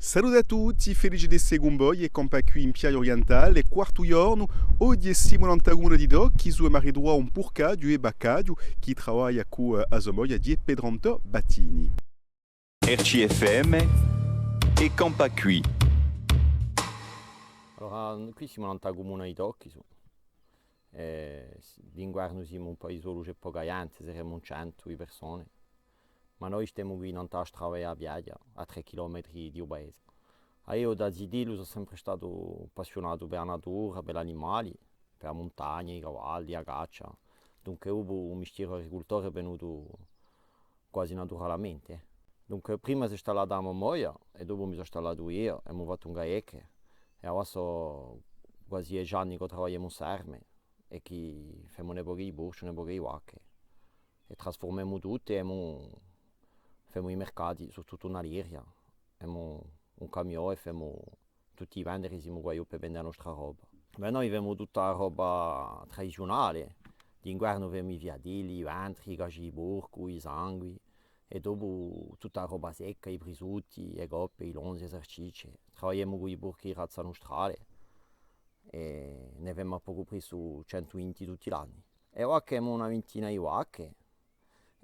Saluti a tutti, felici di Segumboy e compa qui in Piaia Orientale, quarto giorno, oggi siamo in Antaguna di Doc, chi su maridroa un purcadio e baccadio, chi lavora con Asomoia di Pedronto Battini. RCFM e Campa Qui. Allora, qui siamo in Antaguna di Doc, d'inguarno siamo un paese solo c'è poca gente, saremo 100 persone. Ma noi stiamo qui in strada a Biaglia, a 3 km di Ubese. Io da Zidillo sono sempre stato appassionato per la natura, per gli animali, per la montagna, i cavalli, la caccia. Dunque ho un mestiere agricoltore è venuto quasi naturalmente. Dunque prima sono installato a Momoia e dopo mi sono installato io e mi ho fatto un gaecche. E ora sono quasi 10 anni che lavoro in Serme e che facciamo un po' di borse, un po' di vacche. E trasformiamo tutte e facciamo i mercati, soprattutto in Aliria. Abbiamo un camion e facciamo tutti i vendere, siamo qua per vendere la nostra roba. Beh, noi abbiamo tutta la roba tradizionale. D'inverno abbiamo i fiadelli, i ventri, i cacci di porco, i sangui. E dopo tutta la roba secca, i prisutti, le coppe, i lonzi, le salsicce. Lavoriamo con i porchi di razza nostrale e ne abbiamo poco preso 120 tutti gli anni. E ora che abbiamo una ventina di vacche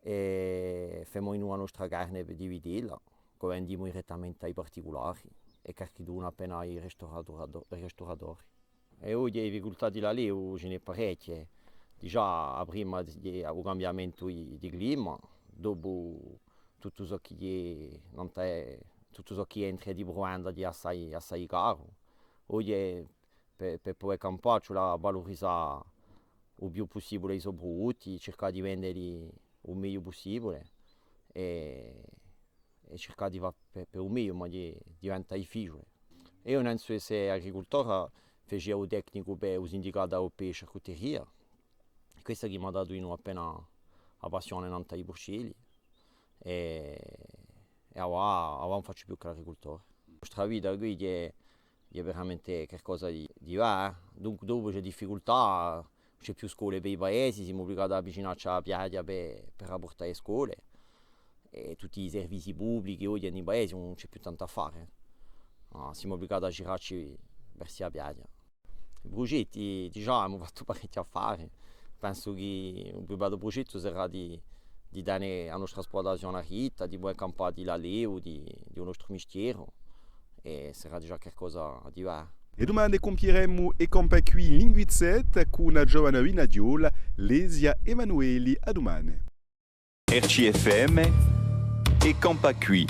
e facciamo in una nostra carne per dividerla, che vendiamo direttamente ai particolari e carchiamo appena ai ristoratori. E oggi le difficoltà di là lì ce ne parecchie. Già prima del cambiamento di clima, dopo tutto ciò che entra di provenda di assai caro. Oggi per poter campare ci la valorizzare il più possibile i suoi prodotti, cercare di venderli il meglio possibile e cercare di fare per il meglio, ma diventa difficile. Io non so se agricoltore facevo tecnico per i sindicati europei e charcuteria. Questo che mi ha dato appena la passione nanta i porcelli e ora non faccio più che l'agricoltore. La nostra vita qui è veramente qualcosa di diverso. Dunque dopo c'è difficoltà, c'è più scuole per i paesi, siamo obbligati ad avvicinarci alla piaggia per rapportare le scuole e tutti i servizi pubblici oggi nei paesi non c'è più tanto a fare. Siamo obbligati a girarci verso la piaggia. I progetti diciamo hanno fatto parecchio a fare. Penso che un più bello progetto sarà di dare la nostra esplotazione a ritta, di poter campare di l'alleo, di un nostro mestiere e sarà già qualcosa di diverso. E domani compieremo e compa qui Linguizet con una giovane Vinadiola, Lesia Emanueli. A domani. RCFM e Campa Qui.